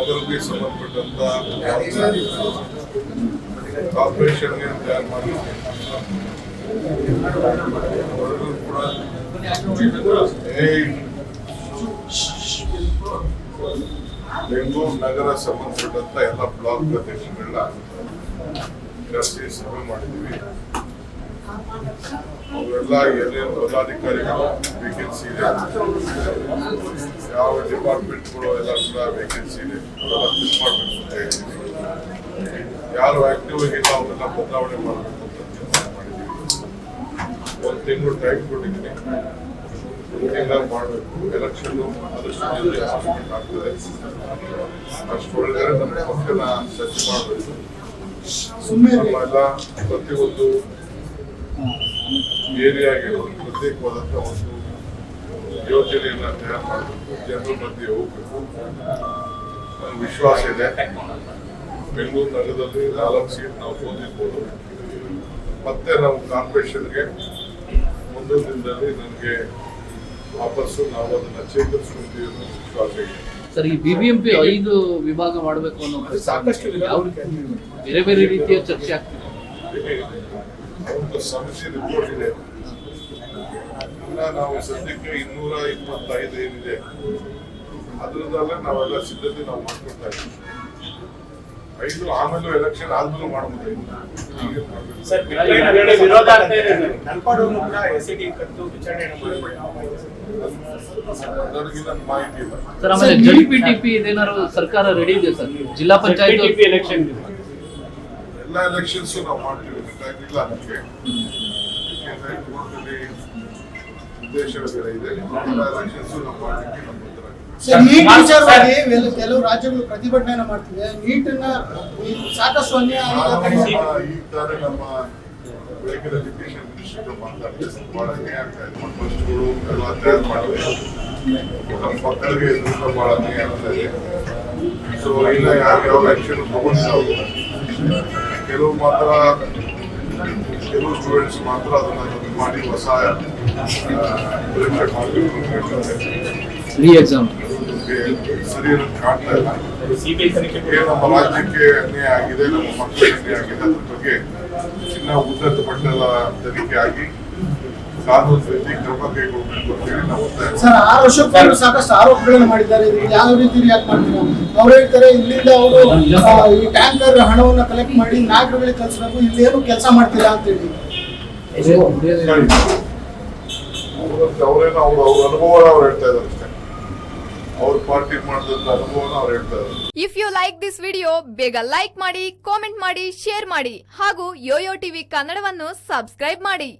ನಗರಕ್ಕೆ ಸಂಬಂಧಪಟ್ಟಂತ ಕಾರ್ಪೊರೇಷನ್ಗೆ ತಯಾರು ಮಾಡಿ ಕೂಡ ಬೆಂಗಳೂರು ನಗರ ಸಂಬಂಧಪಟ್ಟಂತ ಎಲ್ಲ ಬ್ಲಾಕ್ ಅಧ್ಯಕ್ಷಗಳನ್ನ ಕರೆಸಿ ಸಭೆ ಮಾಡಿದ್ದೀವಿ. ಅವರೆಲ್ಲ ಏನೇನು ಪದಾಧಿಕಾರಿಗಳು ವೇಕೆನ್ಸಿ ಇದೆ, ಯಾವ ಡಿಪಾರ್ಟ್ಮೆಂಟ್ಗಳು ಎಲ್ಲ ಕೂಡ ವೇಕೆನ್ಸಿ ಇದೆ ಅವೆಲ್ಲ ಫಿಲ್ ಮಾಡಬೇಕು ಅಂತ ಹೇಳಿದ್ದೀವಿ. ಯಾರು ಆಕ್ಟಿವ್ ಆಗಿಲ್ಲ ಅವರೆಲ್ಲ ಬದಲಾವಣೆ ಮಾಡಬೇಕು ಅಂತ ತೀರ್ಮಾನ ಮಾಡಿದ್ದೀವಿ. 1 ತಿಂಗಳು ಟೈಮ್ ಕೊಟ್ಟಿದ್ದೀನಿ, 1 ತಿಂಗಳ ಮಾಡಬೇಕು. ಎಲೆಕ್ಷನ್ ಆದಷ್ಟು ಜಲ್ದಿ ಆಗ್ತದೆ, ಅಷ್ಟೊಳಗಡೆ ನಮ್ಮ ಪಕ್ಷನ ಸಜ್ಜು ಮಾಡಬೇಕು. ನಮ್ಮೆಲ್ಲ ಪ್ರತಿಯೊಂದು ಏರಿಯಾಗೆ ಒಂದು ಪ್ರತ್ಯೇಕವಾದಂಥ ಒಂದು ಯೋಜನೆಯನ್ನ ತಯಾರು ಮಾಡಬೇಕು, ಜನರ ಮಧ್ಯೆ ಹೋಗ್ಬೇಕು. ನನಗೆ ವಿಶ್ವಾಸ ಇದೆ ಬೆಂಗಳೂರು ನಗರದಲ್ಲಿ 4 ಸೀಟ್ ನಾವು ಸೋಲಿರ್ಬೋದು. ಮತ್ತೆ ನಾವು ಕಾರ್ಪೊರೇಷನ್ಗೆ ಮುಂದಿನ ದಿನದಲ್ಲಿ ನನಗೆ ವಾಪಸ್ಸು ನಾವು ಅದನ್ನ ಚೇತರಿಸ್ಕೊಂತೀವಿ ಅನ್ನೋ ವಿಶ್ವಾಸ ಇದೆ. ಸರ್, ಈ ಬಿಬಿಎಂಪಿ 5 ವಿಭಾಗ ಮಾಡಬೇಕು ಅನ್ನೋ ಸಾಕಷ್ಟು ಬೇರೆ ಬೇರೆ ರೀತಿಯ ಚರ್ಚೆ ಆಗ್ತಿದೆ. ಒಂದು ಸಮಿತಿ ರಿಪೋರ್ಟ್ ಇದೆ. ನಾವು ಸದ್ಯಕ್ಕೆ 225 ಏನಿದೆ ಅದ್ರದಲ್ಲೇ ನಾವೆಲ್ಲ ಸಿದ್ಧತೆ ನಾವು ಮಾಡ್ಕೊಳ್ತಾ ಇದ್ದೀವಿ. 5 ಆಮೇಲೆ ಎಲೆಕ್ಷನ್ ಆದ್ಮೇಲೆ ಮಾಡಬಹುದು. ಮಾಹಿತಿ ಇಲ್ಲ ಸರ್. ಆಮೇಲೆ ಜೆಪಿಟಿಪಿ ಇದೇನಾದ್ರು ಸರ್ಕಾರ ರೆಡಿ ಇದೆ ಸರ್? ಜಿಲ್ಲಾ ಪಂಚಾಯತ್ ಎಲೆಕ್ಷನ್ ಎಲ್ಲ ಎಲೆಕ್ಷನ್ಸ್ ನಾವು ಮಾಡ್ತೀವಿ. ಇಲ್ಲ ನಮಗೆ ಉದ್ದೇಶಗಳು ಇದೆ. ಎಲ್ಲ ಎಲೆಕ್ಷನ್ಸ್ ನಾವು ಮಾಡಲಿಕ್ಕೆ ಕೆಲವು ರಾಜ್ಯಗಳು ಪ್ರತಿಭಟನೆ ಮಾಡ್ತಿವೆ. ನೀಟನ್ನ ಸಾಕಷ್ಟು ಈ ತರ ನಮ್ಮ ಮೆಡಿಕಲ್ ಎಜುಕೇಶನ್ ಮಿನಿಸ್ಟರ್ ಮಾತಾಡ್ತಾರೆ. ಬಹಳ ಅನ್ಯಾಯ ಆಗ್ತಾ ಇದೆ. ಬಸ್ಗಳು ಎಲ್ಲ ತಯಾರು ಮಾಡಿದೆ, ನಮ್ಮ ಮಕ್ಕಳಿಗೆ ಇದರಿಂದ ಬಹಳ ಅನ್ಯಾಯ ಆಗ್ತಾ ಇದೆ. ಸೊ ಇಲ್ಲ ಯಾವ ಆಕ್ಷನ್ ತಗೊಂಡಿಲ್ಲ. ಕೆಲವು ಸ್ಟೂಡೆಂಟ್ಸ್ ಮಾತ್ರ ಅದನ್ನ ಮಾಡಿ ಹೊಸ ಪರೀಕ್ಷೆ ಮಾಡಬೇಕು ಅಂತ ಹೇಳ್ತಾರೆ. ಸರಿ ಕಾಣ್ತಾ ಇಲ್ಲ. ನಮ್ಮ ರಾಜ್ಯಕ್ಕೆ ಅನ್ಯಾಯ ಆಗಿದೆ, ನಮ್ಮ ಮಕ್ಕಳಿಗೆ ಅನ್ಯಾಯ ಆಗಿದೆ. ಅದ್ರ ಬಗ್ಗೆ ಇನ್ನ ಉನ್ನತ ಮಟ್ಟದ ತನಿಖೆ ಆಗಿ ಕಾನೂನು ರೀತಿ ಕ್ರಮ ಕೈಗೊಳ್ಳಬೇಕು ಅಂತ ಹೇಳಿ ನಾವು ಒತ್ತಾಯ. ಸರ್, 6 ವರ್ಷಕ್ಕೂ ಸಾಕಷ್ಟು ಆರೋಪಗಳನ್ನು ಮಾಡಿದ್ದಾರೆ. ಯಾವ ರೀತಿ ರಿಯಾಕ್ಟ್ ಮಾಡ್ತೀರಾ? ಅವ್ರು ಹೇಳ್ತಾರೆ ಇಲ್ಲಿಂದ ಅವರು ಈ ಟ್ಯಾಂಕರ್ ಹಣವನ್ನು ಕಲೆಕ್ಟ್ ಮಾಡಿ ನಾಗರಿಕಗಳಿಗೆ ಕಳಿಸ್ಬೇಕು, ಇಲ್ಲೇನು ಕೆಲಸ ಮಾಡ್ತೀರಾ ಅಂತ ಹೇಳಿ. ಅವರೇನೋ ಅವ್ರ ಅನುಭವನ ಅವ್ರು ಹೇಳ್ತಾ ಇದ್ದಾರೆ ಅಷ್ಟೇ. ಅವ್ರ ಪಾರ್ಟಿ ಮಾಡಿದಂತ ಅನುಭವನ ಅವ್ರು ಹೇಳ್ತಾ ಇದ್ದಾರೆ. If you like this video, ಬೇಗ ಲೈಕ್ ಮಾಡಿ, ಕಾಮೆಂಟ್ ಮಾಡಿ, ಶೇರ್ ಮಾಡಿ ಹಾಗೂ ಯೋಯೋ ಟಿವಿ ಕನ್ನಡವನ್ನು ಸಬ್ಸ್ಕ್ರೈಬ್ ಮಾಡಿ.